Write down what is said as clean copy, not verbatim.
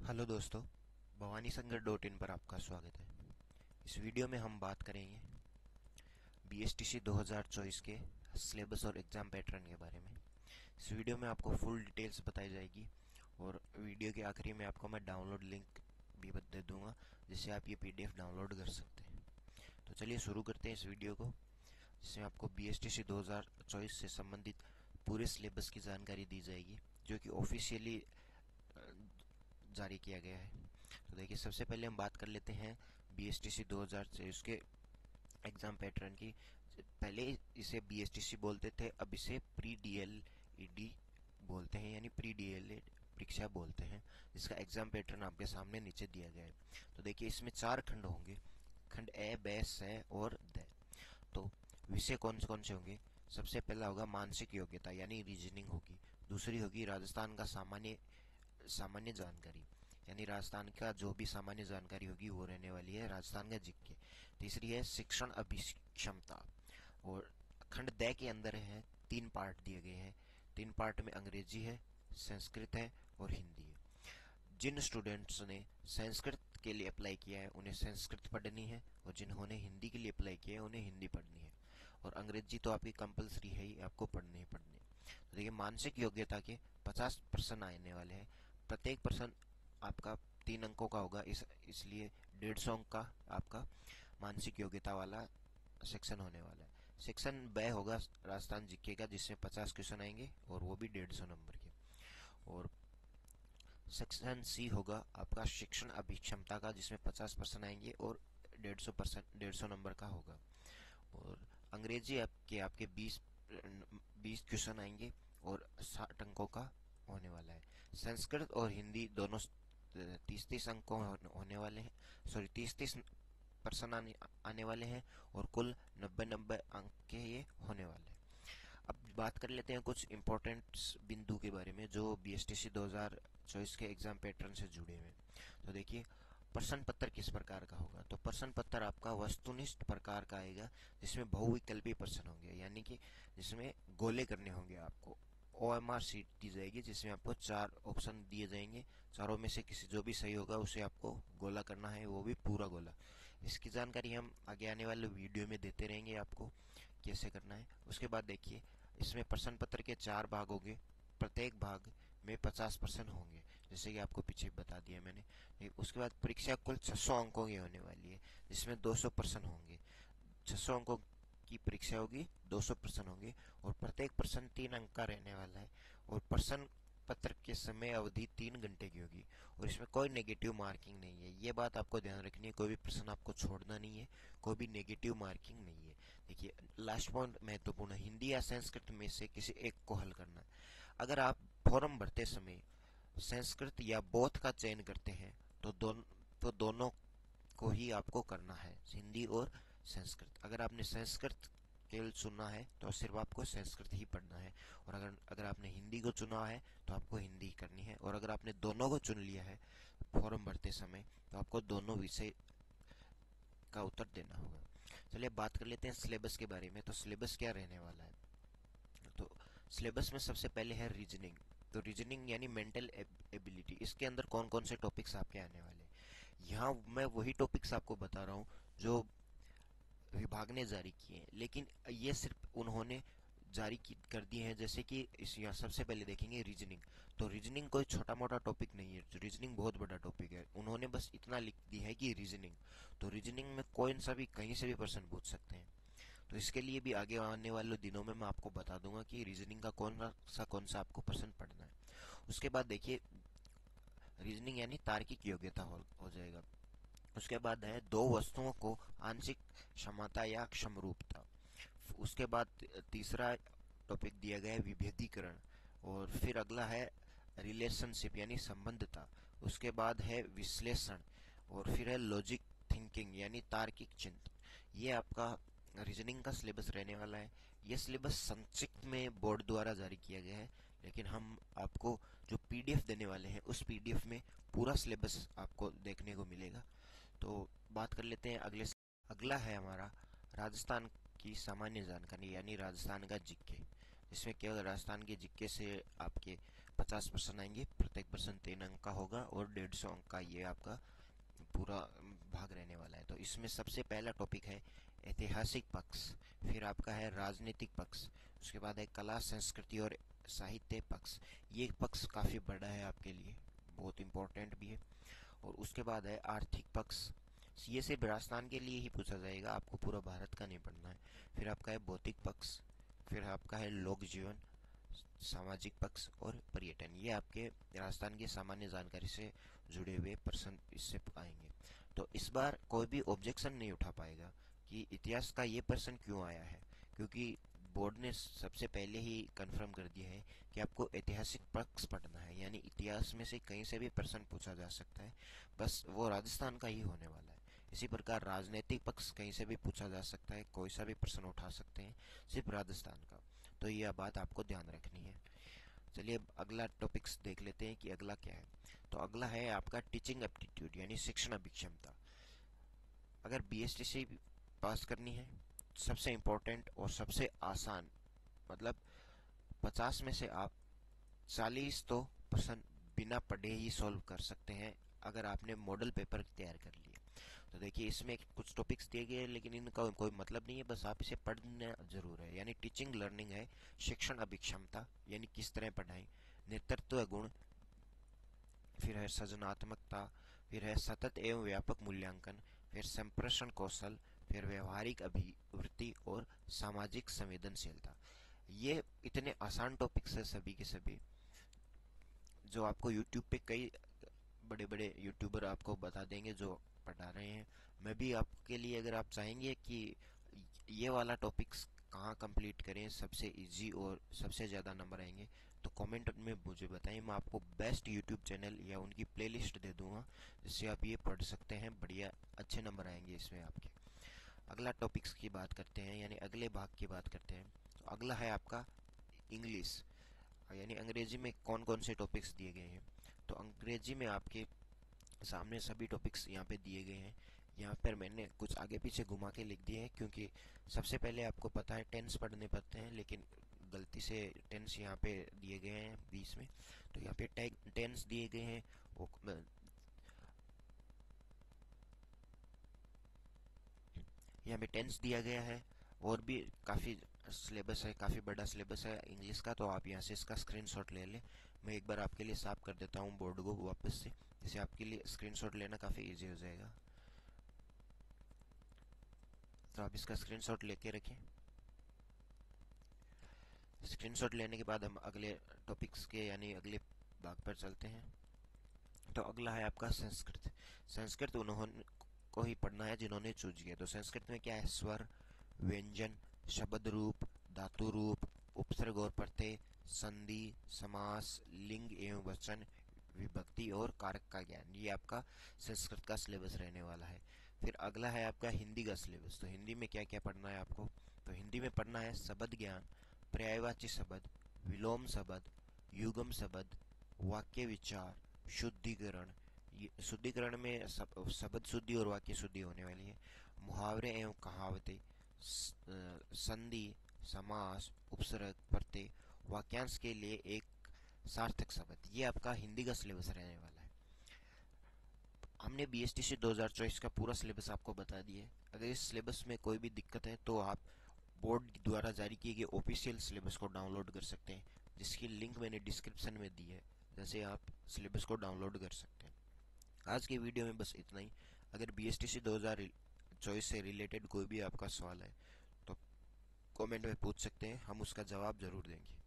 Hello दोस्तों, भवानी संगत dot in पर आपका स्वागत है। इस वीडियो में हम बात करेंगे बीएसटीसी 2024 के सिलेबस और एग्ज़ाम पैटर्न के बारे में। इस वीडियो में आपको फुल डिटेल्स बताई जाएगी और वीडियो के आखिरी में आपको मैं डाउनलोड लिंक भी दे दूंगा, जिससे आप ये पीडीएफ डाउनलोड कर सकते हैं। तो चलिए शुरू करते हैं इस वीडियो को, जिसमें आपको बीएसटीसी 2024 से संबंधित पूरे सिलेबस की जानकारी दी जाएगी, जो कि ऑफिशियली जारी किया गया है। तो देखिए, सबसे पहले हम बात कर लेते हैं बीएसटीसी 2023 के एग्ज़ाम पैटर्न की। पहले इसे बीएसटीसी बोलते थे, अब इसे प्री डीएलईडी बोलते हैं, यानी प्री डीएलईडी परीक्षा बोलते हैं, जिसका एग्ज़ाम पैटर्न आपके सामने नीचे दिया गया है। तो देखिए, इसमें 4 खंड होंगे, खंड ए, ब, स और द। तो विषय कौन कौन से होंगे? सबसे पहला होगा मानसिक योग्यता, यानी रीजनिंग होगी। दूसरी होगी राजस्थान का सामान्य सामान्य जानकारी, यानी राजस्थान का जो भी सामान्य जानकारी होगी वो रहने वाली है, राजस्थान का जीके। तीसरी है शिक्षण अभिक्षमता। और खंड द के अंदर है 3 पार्ट दिए गए हैं। 3 पार्ट में अंग्रेजी है, संस्कृत है और हिंदी है। जिन स्टूडेंट्स ने संस्कृत के लिए अप्लाई किया है उन्हें संस्कृत पढ़नी है, और जिन्होंने हिंदी के लिए अप्लाई किया है उन्हें हिंदी पढ़नी है। और अंग्रेजी तो आपकी कंपलसरी है ही, आपको पढ़नी ही पढ़नी है। तो देखिए, मानसिक योग्यता के 50% आने वाले हैं। प्रत्येक पर्सन आपका 3 अंकों का होगा, इसलिए 150 अंक का आपका मानसिक योग्यता वाला सेक्शन होने वाला है। सेक्शन ब होगा राजस्थान जीके का, जिसमें 50 क्वेश्चन आएंगे और वो भी 150 नंबर के। और सेक्शन सी होगा आपका शिक्षण अभिक्षमता का, जिसमें 50% आएंगे और 150 नंबर का होगा। और अंग्रेजी आपके 20 क्वेश्चन आएंगे और 60 अंकों का होने वाला है। संस्कृत और हिंदी दोनों 30-30 अंकों होने वाले हैं, सॉरी 30-30% आने वाले हैं, और कुल 90-90 अंक के ये होने वाले हैं। अब बात कर लेते हैं कुछ इंपॉर्टेंट बिंदु के बारे में जो बीएसटीसी 2024 के एग्जाम पैटर्न से जुड़े हुए हैं। तो देखिए, प्रश्न पत्र किस प्रकार का होगा? तो प्रश्न पत्र आपका वस्तुनिष्ठ प्रकार का आएगा, जिसमें बहुविकल्पी प्रश्न होंगे, यानी कि जिसमें गोले करने होंगे। आपको ओएमआर सीट दी जाएगी, जिसमें आपको 4 ऑप्शन दिए जाएंगे। चारों में से किसी जो भी सही होगा उसे आपको गोला करना है, वो भी पूरा गोला। इसकी जानकारी हम आगे आने वाले वीडियो में देते रहेंगे आपको कैसे करना है। उसके बाद देखिए, इसमें प्रश्न पत्र के 4 भाग होंगे, प्रत्येक भाग में 50% होंगे, जैसे कि आपको पीछे बता दिया मैंने। उसके बाद परीक्षा कुल 600 अंकों की होने वाली है, जिसमें 200% होंगे। 600 अंकों की परीक्षा होगी, 200% होंगे, और प्रत्येक प्रश्न 3 अंक का रहने वाला है। और प्रश्न पत्र के समय अवधि 3 घंटे की होगी, और इसमें कोई नेगेटिव मार्किंग नहीं है। ये बात आपको ध्यान रखनी है, कोई भी प्रश्न आपको छोड़ना नहीं है, कोई भी नेगेटिव मार्किंग नहीं है। देखिए, लास्ट पॉइंट महत्वपूर्ण, हिंदी या संस्कृत में से किसी एक को हल करना है। अगर आप फॉर्म भरते समय संस्कृत या बोथ का चयन करते हैं तो दोनों को ही आपको करना है, हिंदी और संस्कृत। अगर आपने संस्कृत केवल चुना है तो सिर्फ आपको संस्कृत ही पढ़ना है, और अगर आपने हिंदी को चुना है तो आपको हिंदी करनी है, और अगर आपने दोनों को चुन लिया है फॉर्म भरते समय तो आपको दोनों विषय का उत्तर देना होगा। चलिए बात कर लेते हैं सिलेबस के बारे में। तो सिलेबस क्या रहने वाला है? तो सिलेबस में सबसे पहले है रीजनिंग। तो रीजनिंग यानी मेंटल एबिलिटी, इसके अंदर कौन कौन से टॉपिक्स आपके आने वाले हैं? यहाँ मैं वही टॉपिक्स आपको बता रहा हूँ जो विभाग ने जारी किए हैं, लेकिन ये सिर्फ उन्होंने जारी कर दिए हैं। जैसे कि इस यहाँ सबसे पहले देखेंगे रीजनिंग। तो रीजनिंग कोई छोटा मोटा टॉपिक नहीं है, रीजनिंग बहुत बड़ा टॉपिक है। उन्होंने बस इतना लिख दिया है कि रीजनिंग। तो रीजनिंग में कोई सा भी कहीं से भी प्रश्न पूछ सकते हैं। तो इसके लिए भी आगे आने वाले दिनों में मैं आपको बता दूंगा कि रीजनिंग का कौन सा आपको प्रश्न पढ़ना है। उसके बाद देखिए, रीजनिंग यानी तार्किक योग्यता हो जाएगा। उसके बाद है दो वस्तुओं को आंशिक क्षमता या क्षमरूपता। उसके बाद तीसरा टॉपिक दिया गया है विभेदीकरण, और फिर अगला है रिलेशनशिप यानी संबंधता। उसके बाद है विश्लेषण, और फिर है लॉजिक थिंकिंग यानी तार्किक चिंतन। ये आपका रीजनिंग का सिलेबस रहने वाला है। यह सिलेबस संक्षिप्त में बोर्ड द्वारा जारी किया गया है, लेकिन हम आपको जो पीडीएफ देने वाले हैं उस पीडीएफ में पूरा सिलेबस आपको देखने को मिलेगा। तो बात कर लेते हैं अगला है हमारा राजस्थान की सामान्य जानकारी, यानी राजस्थान का जीके, जिसमें केवल राजस्थान के जीके से आपके 50% आएंगे प्रत्येक प्रश्न 3 अंक का होगा और 150 अंक का ये आपका पूरा भाग रहने वाला है। तो इसमें सबसे पहला टॉपिक है ऐतिहासिक पक्ष, फिर आपका है राजनीतिक पक्ष, उसके बाद है कला संस्कृति और साहित्य पक्ष। ये पक्ष काफ़ी बड़ा है आपके लिए, बहुत इम्पोर्टेंट भी है। और उसके बाद है आर्थिक पक्ष, ये सिर्फ राजस्थान के लिए ही पूछा जाएगा, आपको पूरा भारत का नहीं पढ़ना है। फिर आपका है भौतिक पक्ष, फिर आपका है लोक जीवन, सामाजिक पक्ष और पर्यटन। ये आपके राजस्थान की सामान्य जानकारी से जुड़े हुए प्रश्न इससे आएंगे। तो इस बार कोई भी ऑब्जेक्शन नहीं उठा पाएगा कि इतिहास का ये प्रश्न क्यों आया है, क्योंकि बोर्ड ने सबसे पहले ही कंफर्म कर दिया है कि आपको ऐतिहासिक पक्ष पढ़ना है, यानी इतिहास में से कहीं से भी प्रश्न पूछा जा सकता है, बस वो राजस्थान का ही होने वाला है। इसी प्रकार राजनीतिक पक्ष कहीं से भी पूछा जा सकता है, कोई सा भी प्रश्न उठा सकते हैं, सिर्फ राजस्थान का। तो यह बात आपको ध्यान रखनी है। चलिए अब अगला टॉपिक्स देख लेते हैं कि अगला क्या है। तो अगला है आपका टीचिंग एप्टीट्यूड यानी शिक्षण अभिक्षमता। अगर बीएसटीसी पास करनी है, सबसे इम्पोर्टेंट और सबसे आसान, मतलब 50 में से आप 40 तो प्रश्न बिना पढ़े ही सॉल्व कर सकते हैं अगर आपने मॉडल पेपर तैयार कर लिया। तो देखिए इसमें कुछ टॉपिक्स दिए गए हैं लेकिन इनका कोई मतलब नहीं है, बस आप इसे पढ़ना जरूर है। यानी टीचिंग लर्निंग है, शिक्षण अभिक्षमता यानी किस तरह पढ़ाएं, नेतृत्व गुण, फिर है सृजनात्मकता, फिर है सतत एवं व्यापक मूल्यांकन, फिर संप्रेषण कौशल, फिर व्यवहारिक अभिवृत्ति और सामाजिक संवेदनशीलता। ये इतने आसान टॉपिक्स है सभी के सभी, जो आपको यूट्यूब पे कई बड़े बड़े यूट्यूबर आपको बता देंगे जो पढ़ा रहे हैं। मैं भी आपके लिए, अगर आप चाहेंगे कि ये वाला टॉपिक्स कहाँ कंप्लीट करें सबसे इजी और सबसे ज़्यादा नंबर आएंगे, तो कमेंट में मुझे बताएं, मैं आपको बेस्ट यूट्यूब चैनल या उनकी प्लेलिस्ट दे दूंगा जिससे आप ये पढ़ सकते हैं, बढ़िया अच्छे नंबर आएंगे इसमें आपके। अगला टॉपिक्स की बात करते हैं, यानी अगले भाग की बात करते हैं। तो अगला है आपका इंग्लिश, यानी अंग्रेजी में कौन कौन से टॉपिक्स दिए गए हैं। तो अंग्रेजी में आपके सामने सभी टॉपिक्स यहाँ पे दिए गए हैं। यहाँ पर मैंने कुछ आगे पीछे घुमा के लिख दिए हैं क्योंकि सबसे पहले आपको पता है टेंस पढ़ने पड़ते हैं, लेकिन गलती से टेंस यहाँ पे दिए गए हैं बीच में। तो यहाँ पे टेंस दिए गए हैं, यहाँ पे टेंस दिया गया है, और भी काफ़ी सिलेबस है, काफ़ी बड़ा सिलेबस है इंग्लिश का। तो आप यहाँ से इसका स्क्रीनशॉट ले लें। मैं एक बार आपके लिए साफ कर देता हूँ बोर्ड को वापस से, जिससे आपके लिए स्क्रीनशॉट लेना काफ़ी इजी हो जाएगा। तो आप इसका स्क्रीनशॉट लेके रखें। स्क्रीनशॉट लेने के बाद हम अगले टॉपिक्स के यानी अगले भाग पर चलते हैं। तो अगला है आपका संस्कृत। संस्कृत उन्होंने को ही पढ़ना है जिन्होंने चूज किया। तो संस्कृत में क्या है, स्वर, व्यंजन, शब्द रूप, धातु रूप, उपसर्ग और प्रत्यय, संधि, समास, लिंग एवं वचन, विभक्ति और कारक का ज्ञान, ये आपका संस्कृत का सिलेबस रहने वाला है। फिर अगला है आपका हिंदी का सिलेबस। तो हिंदी में क्या क्या पढ़ना है आपको, तो हिंदी में पढ़ना है शब्द ज्ञान, पर्यायवाची शब्द, विलोम शब्द, युगम शब्द, वाक्य विचार, शुद्धिकरण, शुद्धिकरण में शब्द शुद्धि और वाक्य शुद्धि होने वाली है, मुहावरे एवं कहावतें, संधि, समास, उपसर्ग, प्रत्यय, वाक्यांश के लिए एक सार्थक शब्द, ये आपका हिंदी का सिलेबस रहने वाला है। हमने बीएसटीसी 2024 का पूरा सिलेबस आपको बता दिया है। अगर इस सिलेबस में कोई भी दिक्कत है तो आप बोर्ड द्वारा जारी किए गए ऑफिशियल सिलेबस को डाउनलोड कर सकते हैं, जिसकी लिंक मैंने डिस्क्रिप्शन में दी है, जैसे आप सिलेबस को डाउनलोड कर सकते हैं। आज की वीडियो में बस इतना ही। अगर बीएसटीसी 2024 से रिलेटेड कोई भी आपका सवाल है तो कमेंट में पूछ सकते हैं, हम उसका जवाब जरूर देंगे।